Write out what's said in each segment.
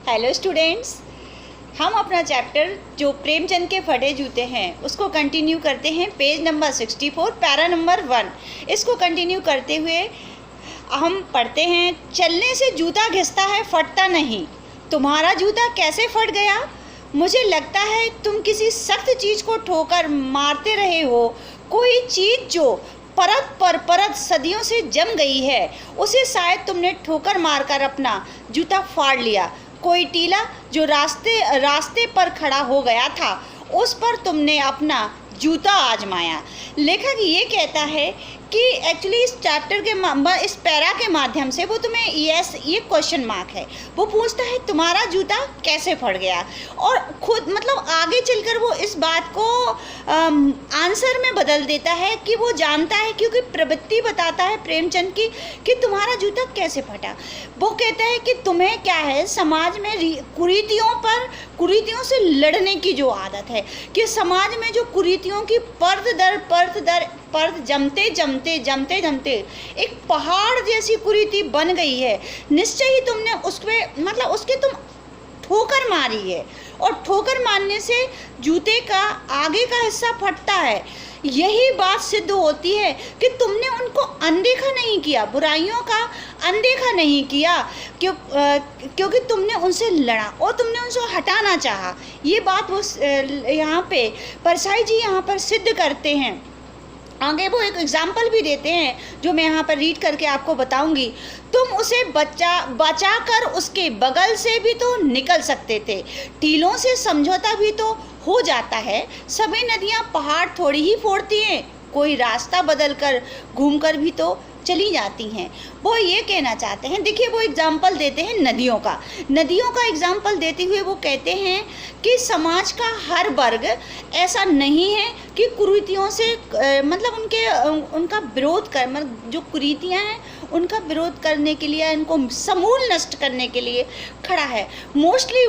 Hello students, हम अपना chapter जो प्रेमचंद के फटे जूते हैं उसको कंटिन्यू करते हैं। Page number 64 para number 1। इसको कंटिन्यू करते हुए हम पढ़ते हैं, चलने से जूता घिसता है फटता नहीं। तुम्हारा जूता कैसे फट गया? मुझे लगता है तुम किसी सख्त चीज़ को ठोकर मारते रहे हो। कोई चीज़ जो परत पर परत सदियों से जम गई है उसे शायद तुमने ठोकर मारकर अपना जूता फाड़ लिया। कोई टीला जो रास्ते पर खड़ा हो गया था उस पर तुमने अपना जूता आजमाया। लेखक ये कहता है कि एक्चुअली इस चैप्टर के इस पैरा के माध्यम से वो तुम्हें ये क्वेश्चन मार्क है, वो पूछता है तुम्हारा जूता कैसे फट गया, और खुद मतलब आगे चलकर वो इस बात को आंसर में बदल देता है कि वो जानता है, क्योंकि प्रवृत्ति बताता है प्रेमचंद की कि तुम्हारा जूता कैसे फटा। वो कहता है कि तुम्हें क्या है, समाज में कुरीतियों से लड़ने की जो आदत है, कि समाज में जो कुरीतियों की परत दर परत जमते एक पहाड़ जैसी कुरीति बन गई है। निश्चय ही तुमने उसके तुम ठोकर मारी है, और ठोकर मारने से जूते का आगे का हिस्सा फटता है। यही बात सिद्ध होती है कि तुमने उनको अनदेखा नहीं किया, बुराइयों का अनदेखा नहीं किया, क्योंकि तुमने उनसे लड़ा और तुमने उनसे हटाना चाहा। ये बात वो यहाँ पे परसाई जी यहाँ पर सिद्ध करते हैं। आगे वो एक एग्जाम्पल भी देते हैं जो मैं यहाँ पर रीड करके आपको बताऊंगी। तुम उसे बचा कर उसके बगल से भी तो निकल सकते थे, टीलों से समझौता भी तो हो जाता है। सभी नदियाँ पहाड़ थोड़ी ही फोड़ती हैं, कोई रास्ता बदल कर घूम कर भी तो चली जाती हैं। वो ये कहना चाहते हैं, देखिए वो एग्जाम्पल देते हैं नदियों का एग्जाम्पल देते हुए वो कहते हैं कि समाज का हर वर्ग ऐसा नहीं है कि कुरीतियों से उनका विरोध कर, मतलब जो कुरीतियाँ हैं उनका विरोध करने के लिए, इनको समूल नष्ट करने के लिए खड़ा है। मोस्टली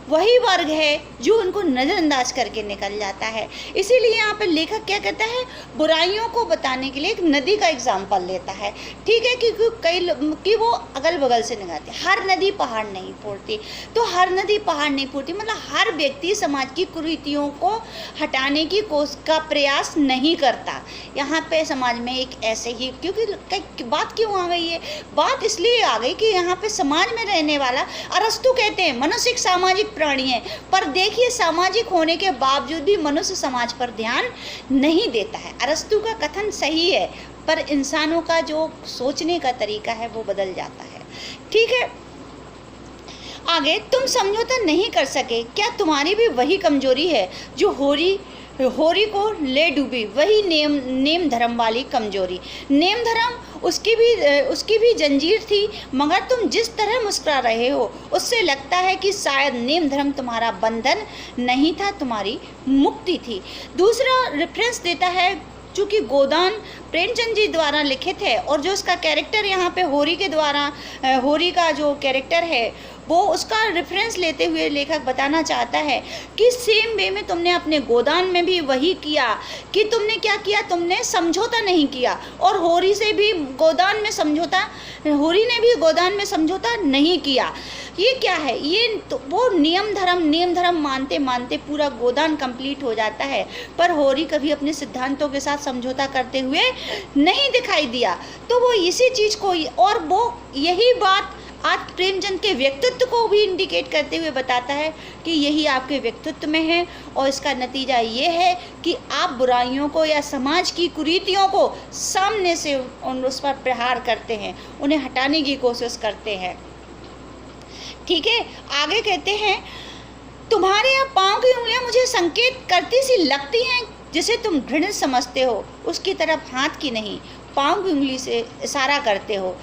वही वर्ग है जो उनको नज़रअंदाज करके निकल जाता है। इसीलिए यहाँ पर लेखक क्या कहता है, बुराइयों को बताने के लिए एक नदी का एग्जाम्पल लेता है। ठीक है, क्योंकि वो अगल बगल से निकालती, हर नदी पहाड़ नहीं फोड़ती। तो हर नदी पहाड़ नहीं फोड़ती मतलब हर व्यक्ति समाज की कुरीतियों को हटाने की का प्रयास नहीं करता। यहाँ पे समाज में एक ऐसे ही, क्योंकि बात क्यों आ गई है, बात इसलिए आ गई कि यहाँ पे समाज में रहने वाला, अरस्तु कहते हैं मनुष्य एक सामाजिक प्राणी है, पर देखिए सामाजिक होने के बावजूद भी मनुष्य समाज पर ध्यान नहीं देता है। अरस्तु का कथन सही है, पर इंसानों का जो सोचने का तरीका है वो बदल जाता है। ठीक है, आगे, तुम समझौता नहीं कर सके, क्या तुम्हारी भी वही कमजोरी है जो होरी को ले डूबी, वही नेम धर्म वाली कमजोरी। नेम धर्म उसकी भी जंजीर थी, मगर तुम जिस तरह मुस्कुरा रहे हो उससे लगता है कि शायद नेम धर्म तुम्हारा बंधन नहीं था, तुम्हारी मुक्ति थी। दूसरा रेफरेंस देता है, चूँकि गोदान प्रेमचंद जी द्वारा लिखित है, और जो उसका कैरेक्टर यहाँ पे होरी का जो कैरेक्टर है वो उसका रेफरेंस लेते हुए लेखक बताना चाहता है कि सेम वे में तुमने अपने गोदान में भी वही किया, कि तुमने क्या किया, तुमने समझौता नहीं किया, और होरी ने भी गोदान में समझौता नहीं किया। ये क्या है, ये तो वो नियम धर्म मानते पूरा गोदान कंप्लीट हो जाता है, पर होरी कभी अपने सिद्धांतों के साथ समझौता करते हुए नहीं दिखाई दिया। तो वो इसी चीज़ को, और वो यही बात आज प्रेमचंद के व्यक्तित्व को भी इंडिकेट करते हुए बताता है कि यही आपके व्यक्तित्व में है, और इसका नतीजा ये है कि आप बुराइयों को या समाज की कुरीतियों को सामने से उस पर प्रहार करते हैं, उन्हें हटाने की कोशिश करते हैं। ठीक है, आगे कहते हैं, तुम्हारे यहाँ पाँव की उंगलियाँ मुझे संकेत करती सी लगती हैं, जिसे तुम घृणित समझते हो उसकी तरफ हाथ की नहीं, पाँव की उंगली से इशारा करते हो।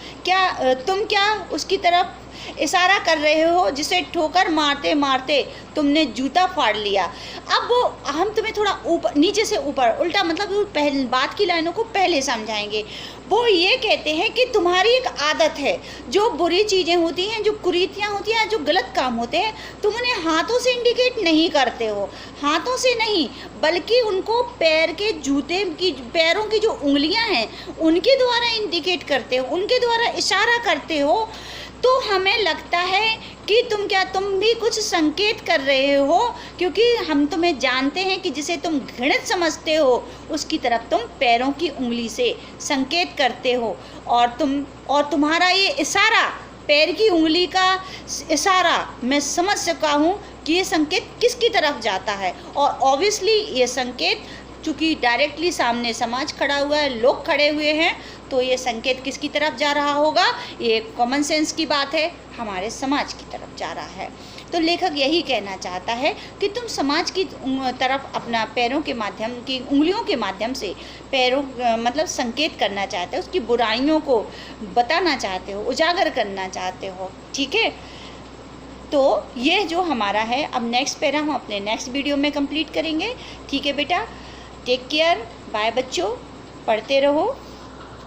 तुम क्या उसकी तरफ इशारा कर रहे हो जिसे ठोकर मारते तुमने जूता फाड़ लिया। अब वो हम तुम्हें थोड़ा नीचे से ऊपर उल्टा, मतलब पहले बात की लाइनों को पहले समझाएंगे। वो ये कहते हैं कि तुम्हारी एक आदत है, जो बुरी चीज़ें होती हैं, जो कुरीतियाँ होती हैं, जो गलत काम होते हैं, तुम उन्हें हाथों से इंडिकेट नहीं करते हो, हाथों से नहीं, बल्कि उनको पैरों की जो उंगलियां हैं उनके द्वारा इंडिकेट करते हो, उनके द्वारा इशारा करते हो। तो हमें लगता है कि तुम भी कुछ संकेत कर रहे हो, क्योंकि हम तुम्हें जानते हैं कि जिसे तुम घृणित समझते हो उसकी तरफ तुम पैरों की उंगली से संकेत करते हो, और तुम्हारा ये इशारा, पैर की उंगली का इशारा मैं समझ सका हूँ कि ये संकेत किसकी तरफ जाता है। और ऑब्वियसली ये संकेत, चूँकि डायरेक्टली सामने समाज खड़ा हुआ है, लोग खड़े हुए हैं, तो ये संकेत किसकी तरफ जा रहा होगा? ये कॉमन सेंस की बात है, हमारे समाज की तरफ जा रहा है। तो लेखक यही कहना चाहता है कि तुम समाज की तरफ अपना पैरों के माध्यम की उंगलियों के माध्यम से पैरों मतलब संकेत करना चाहते हो, उसकी बुराइयों को बताना चाहते हो, उजागर करना चाहते हो। ठीक है, तो ये जो हमारा है, अब नेक्स्ट पैरा हम अपने नेक्स्ट वीडियो में कंप्लीट करेंगे। ठीक है बेटा, टेक केयर, बाय बच्चों, पढ़ते रहो।